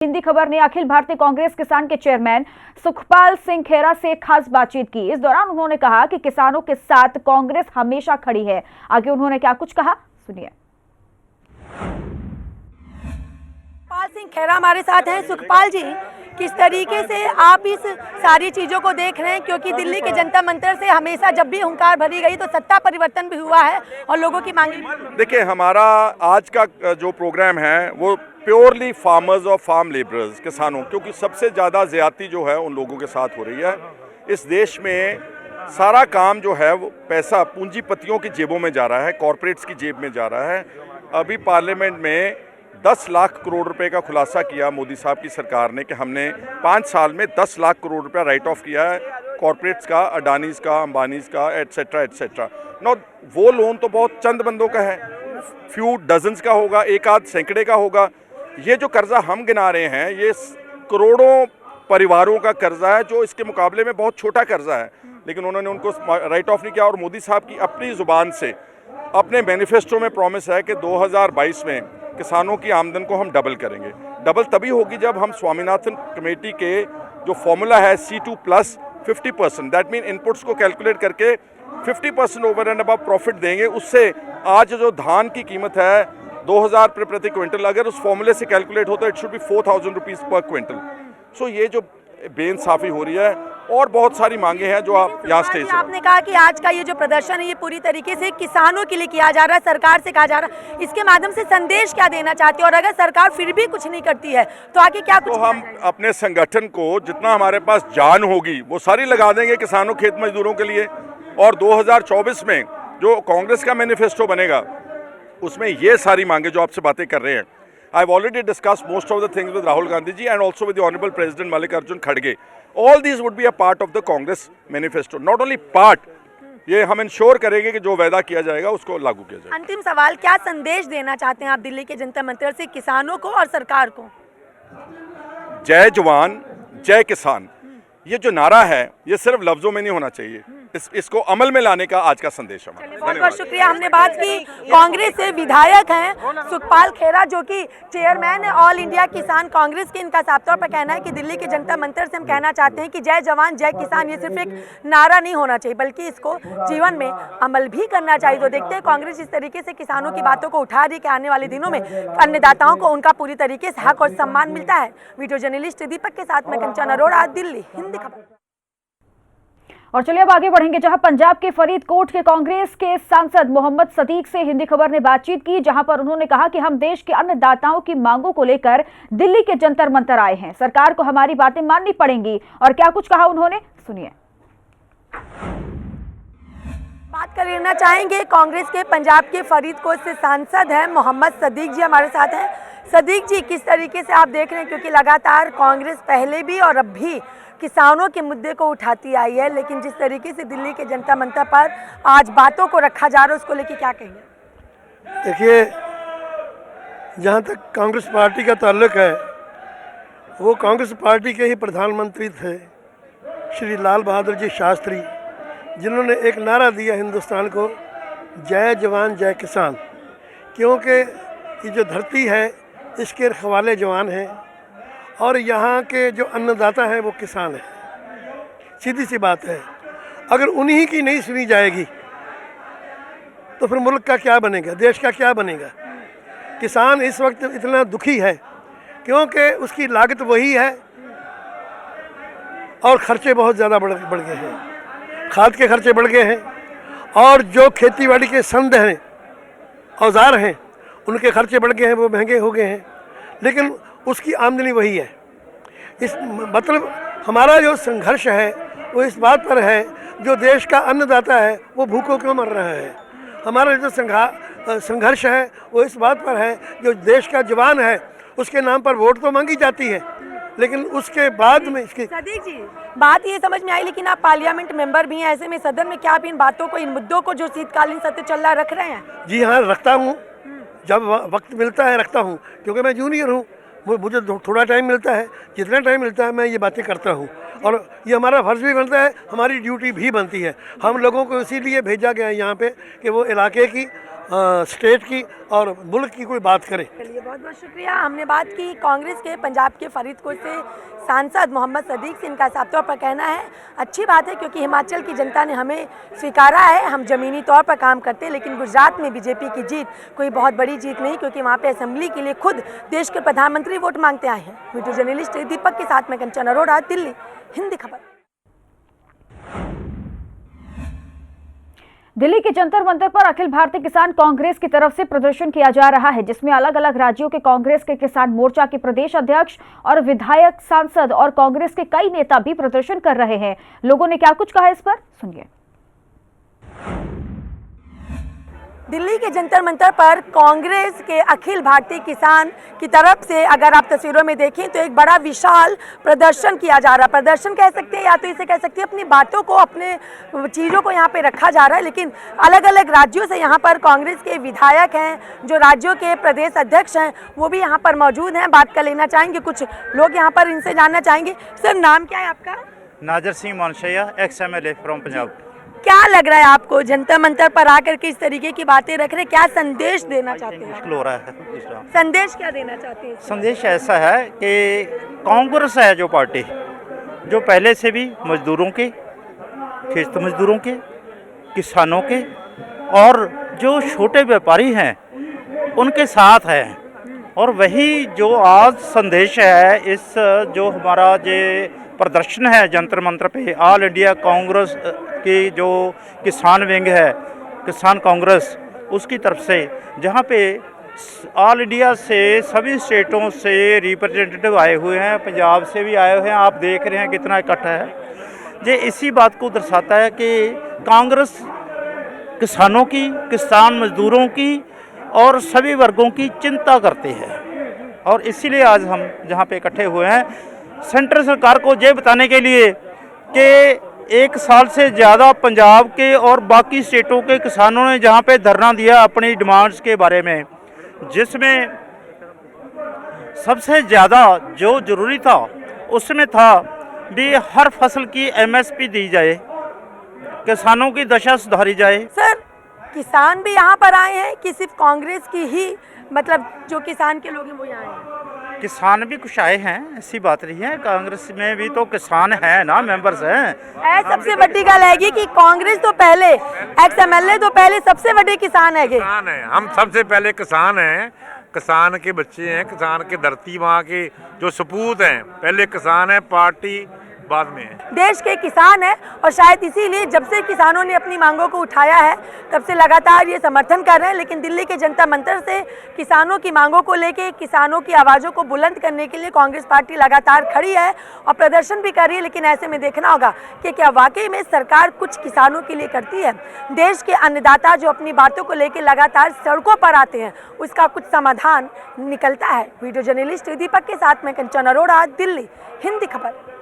हिंदी खबर ने अखिल भारतीय कांग्रेस किसान के चेयरमैन सुखपाल सिंह खेरा से खास बातचीत की। इस दौरान उन्होंने कहा कि किसानों के साथ कांग्रेस हमेशा खड़ी है। आगे उन्होंने क्या कुछ कहा, सुनिए। सुखपाल सिंह खेरा हमारे साथ हैं। सुखपाल जी, किस तरीके से आप इस सारी चीज़ों को देख रहे हैं, क्योंकि दिल्ली के जंतर मंतर से हमेशा जब भी हुंकार भरी गई तो सत्ता परिवर्तन भी हुआ है और लोगों की मांगे। देखिए, हमारा आज का जो प्रोग्राम है वो प्योरली फार्मर्स और फार्म लेबरर्स, किसानों, क्योंकि सबसे ज़्यादा ज़्यादती जो है उन लोगों के साथ हो रही है। इस देश में सारा काम जो है वो पैसा पूंजीपतियों की जेबों में जा रहा है, कॉरपोरेट्स की जेब में जा रहा है। अभी पार्लियामेंट में 10 लाख करोड़ रुपए का खुलासा किया मोदी साहब की सरकार ने कि हमने 5 साल में 10 लाख करोड़ रुपया राइट ऑफ किया है कॉरपोरेट्स का, अडानीज़ का, अंबानीज़ का, एटसेट्रा एटसेट्रा। नो, वो लोन तो बहुत चंद बंदों का है, फ्यू डजन्स का होगा, एक आध सैकड़े का होगा। ये जो कर्जा हम गिना रहे हैं ये करोड़ों परिवारों का कर्जा है, जो इसके मुकाबले में बहुत छोटा कर्जा है, लेकिन उन्होंने उनको राइट ऑफ नहीं किया। और मोदी साहब की अपनी ज़ुबान से अपने मैनिफेस्टो में प्रॉमिस है कि 2022 में किसानों की आमदन को हम डबल करेंगे। डबल तभी होगी जब हम स्वामीनाथन कमेटी के जो फॉर्मूला है C2 plus 50%, that mean inputs को कैलकुलेट करके 50% ओवर एंड अबव प्रॉफिट देंगे। उससे आज जो धान की कीमत है 2000 रुपये प्रति क्विंटल, अगर उस फॉर्मूले से कैलकुलेट होता है इट शुड बी 4000 रुपीज़ पर क्विंटल। सो ये जो बेइंसाफ़ी हो रही है और बहुत सारी मांगे हैं जो आप यहाँ स्टेज से। आपने कहा कि आज का ये जो प्रदर्शन है ये पूरी तरीके से किसानों के लिए किया जा रहा है, सरकार से कहा जा रहा है, इसके माध्यम से संदेश क्या देना चाहते हैं? और अगर सरकार फिर भी कुछ नहीं करती है तो आगे क्या कुछ? तो हम अपने संगठन को जितना हमारे पास जान होगी वो सारी लगा देंगे किसानों, खेत मजदूरों के लिए। और 2024 में जो कांग्रेस का मैनिफेस्टो बनेगा उसमें ये सारी मांगे जो आपसे बातें कर रहे हैं, I have already discussed most of the things with Rahul Gandhi ji and also with the honourable president Mallikarjun खड़गे। All these would be a part of the Congress manifesto, not only part, ये हम इंश्योर करेंगे कि जो वायदा किया जाएगा उसको लागू किया जाएगा। अंतिम सवाल, क्या संदेश देना चाहते हैं आप दिल्ली के जंतर मंतर से किसानों को और सरकार को? जय जवान जय किसान, ये जो नारा है ये सिर्फ लफ्जों में नहीं होना चाहिए, इसको अमल में लाने का आज का संदेश है। बहुत बहुत शुक्रिया। हमने बात की कांग्रेस से विधायक हैं सुखपाल खेरा, जो कि चेयरमैन है ऑल इंडिया किसान कांग्रेस के। इनका साफ तौर पर कहना है कि दिल्ली के जंतर मंतर से हम कहना चाहते हैं कि जय जवान जय किसान ये सिर्फ एक नारा नहीं होना चाहिए, बल्कि इसको जीवन में अमल भी करना चाहिए। तो देखते हैं कांग्रेस इस तरीके से किसानों की बातों को उठा रही कि आने वाले दिनों में अन्नदाताओं को उनका पूरी तरीके से हक और सम्मान मिलता है। वीडियो जर्नलिस्ट दीपक के साथ मैं कंचन अरोड़ा, दिल्ली हिंदी खबर। और चलिए अब आगे बढ़ेंगे, जहां पंजाब के फरीदकोट के कांग्रेस के सांसद मोहम्मद सदीक से हिंदी खबर ने बातचीत की, जहां पर उन्होंने कहा कि हम देश के अन्नदाताओं की मांगों को लेकर दिल्ली के जंतर मंतर आए हैं, सरकार को हमारी बातें माननी पड़ेंगी। और क्या कुछ कहा उन्होंने, सुनिए। बात कर लेना चाहेंगे कांग्रेस के पंजाब के फरीदकोट से सांसद हैं मोहम्मद सदीक जी हमारे साथ हैं। सदीक जी, किस तरीके से आप देख रहे हैं, क्योंकि लगातार कांग्रेस पहले भी और अब भी किसानों के मुद्दे को उठाती आई है, लेकिन जिस तरीके से दिल्ली के जंतर मंतर पर आज बातों को रखा जा रहा है उसको लेकर क्या कहेंगे? देखिए, जहाँ तक कांग्रेस पार्टी का ताल्लुक है, वो कांग्रेस पार्टी के ही प्रधानमंत्री थे श्री लाल बहादुर जी शास्त्री, जिन्होंने एक नारा दिया हिंदुस्तान को, जय जवान जय किसान। क्योंकि ये जो धरती है इसके रखवाले जवान हैं और यहाँ के जो अन्नदाता हैं वो किसान हैं। सीधी सी बात है, अगर उन्हीं की नहीं सुनी जाएगी तो फिर मुल्क का क्या बनेगा, देश का क्या बनेगा। किसान इस वक्त इतना दुखी है क्योंकि उसकी लागत वही है और खर्चे बहुत ज़्यादा बढ़ गए हैं, खाद के खर्चे बढ़ गए हैं और जो खेतीबाड़ी के संद हैं, औजार हैं, उनके खर्चे बढ़ गए हैं, वो महंगे हो गए हैं, लेकिन उसकी आमदनी वही है। इस मतलब हमारा जो संघर्ष है वो इस बात पर है, जो देश का अन्नदाता है वो भूखों क्यों मर रहा है। हमारा जो संघर्ष है वो इस बात पर है, जो देश का जवान है उसके नाम पर वोट तो मांगी जाती है, लेकिन उसके बाद में इसकी। सदीक जी, बात ये समझ में आई, लेकिन आप पार्लियामेंट मेंबर भी हैं, ऐसे में सदन में क्या आप इन बातों को, इन मुद्दों को जो शीतकालीन सत्र चल रहा रख रहे हैं? जी हाँ, रखता हूँ, जब वक्त मिलता है रखता हूँ, क्योंकि मैं जूनियर हूँ, मुझे थोड़ा टाइम मिलता है, जितना टाइम मिलता है मैं ये बातें करता हूँ और ये हमारा फर्ज भी बनता है, हमारी ड्यूटी भी बनती है। हम लोगों को इसीलिए भेजा गया है यहाँ पे कि वो इलाके की स्टेट की और मुल्क की कोई बात करे। चलिए, बहुत बहुत शुक्रिया। हमने बात की कांग्रेस के पंजाब के फरीदकोट से सांसद मोहम्मद सदीक से। इनका साफ तौर पर कहना है अच्छी बात है क्योंकि हिमाचल की जनता ने हमें स्वीकारा है, हम ज़मीनी तौर पर काम करते हैं, लेकिन गुजरात में बीजेपी की जीत कोई बहुत बड़ी जीत नहीं क्योंकि वहाँ पे असेंबली के लिए खुद देश के प्रधानमंत्री वोट मांगते आए हैं। वीडियो जर्नलिस्ट दीपक के साथ में कंचन अरोड़ा, दिल्ली, हिंदी खबर। दिल्ली के जंतर मंतर पर अखिल भारतीय किसान कांग्रेस की तरफ से प्रदर्शन किया जा रहा है, जिसमें अलग अलग राज्यों के कांग्रेस के किसान मोर्चा के प्रदेश अध्यक्ष और विधायक, सांसद और कांग्रेस के कई नेता भी प्रदर्शन कर रहे हैं। लोगों ने क्या कुछ कहा इस पर सुनिए। दिल्ली के जंतर मंतर पर कांग्रेस के अखिल भारतीय किसान की तरफ से अगर आप तस्वीरों में देखें तो एक बड़ा विशाल प्रदर्शन किया जा रहा है। प्रदर्शन कह सकते हैं या तो इसे कह सकते हैं अपनी बातों को, अपने चीज़ों को यहाँ पे रखा जा रहा है, लेकिन अलग अलग राज्यों से यहाँ पर कांग्रेस के विधायक हैं, जो राज्यों के प्रदेश अध्यक्ष हैं, वो भी यहाँ पर मौजूद हैं। बात कर लेना चाहेंगे, कुछ लोग यहाँ पर इनसे जानना चाहेंगे। सर, नाम क्या है आपका? नाजर सिंह मानशैया, XMLA फ्रॉम पंजाब। क्या लग रहा है आपको जंतर मंतर पर आकर के इस तरीके की बातें रख रहे, क्या संदेश देना चाहते हैं? मुश्किल हो रहा है। संदेश क्या देना चाहते हैं? संदेश ऐसा है कि कांग्रेस है जो पार्टी, जो पहले से भी मजदूरों के, खेत मजदूरों के, किसानों के और जो छोटे व्यापारी हैं उनके साथ है, और वही जो आज संदेश है इस जो हमारा ये प्रदर्शन है जंतर मंतर पे, ऑल इंडिया कांग्रेस की जो किसान विंग है, किसान कांग्रेस, उसकी तरफ से, जहाँ पे ऑल इंडिया से सभी स्टेटों से रिप्रेजेंटेटिव आए हुए हैं, पंजाब से भी आए हुए हैं। आप देख रहे हैं कितना इकट्ठा है। ये इसी बात को दर्शाता है कि कांग्रेस किसानों की, किसान मजदूरों की और सभी वर्गों की चिंता करती है, और इसीलिए आज हम जहाँ पे इकट्ठे हुए हैं सेंट्रल सरकार को ये बताने के लिए कि 1 साल से ज़्यादा पंजाब के और बाकी स्टेटों के किसानों ने जहाँ पे धरना दिया अपनी डिमांड्स के बारे में, जिसमें सबसे ज़्यादा जो ज़रूरी था उसमें था भी हर फसल की MSP दी जाए, किसानों की दशा सुधारी जाए। सर, किसान भी यहाँ पर आए हैं कि सिर्फ कांग्रेस की ही, मतलब जो किसान के लोग हैं वो यहाँ आए हैं? किसान भी कुछ आए हैं, ऐसी बात नहीं है। कांग्रेस में भी तो किसान है ना, मेंबर्स हैं। सबसे बड़ी गल है कि कांग्रेस तो पहले, XMLA तो पहले सबसे बड़े किसान है। हम सबसे पहले किसान हैं, किसान के बच्चे हैं, किसान की धरती, वहाँ के जो सपूत हैं, पहले किसान है, पार्टी बाद में है। देश के किसान हैं और शायद इसीलिए जब से किसानों ने अपनी मांगों को उठाया है तब से लगातार ये समर्थन कर रहे हैं। लेकिन दिल्ली के जंतर मंतर से किसानों की मांगों को लेके, किसानों की आवाज़ों को बुलंद करने के लिए कांग्रेस पार्टी लगातार खड़ी है और प्रदर्शन भी कर रही है। लेकिन ऐसे में देखना होगा कि क्या वाकई में सरकार कुछ किसानों के लिए करती है। देश के अन्नदाता जो अपनी बातों को लेकर लगातार सड़कों पर आते हैं, उसका कुछ समाधान निकलता है। वीडियो जर्नलिस्ट दीपक के साथ में कंचन अरोड़ा, दिल्ली, हिंदी खबर।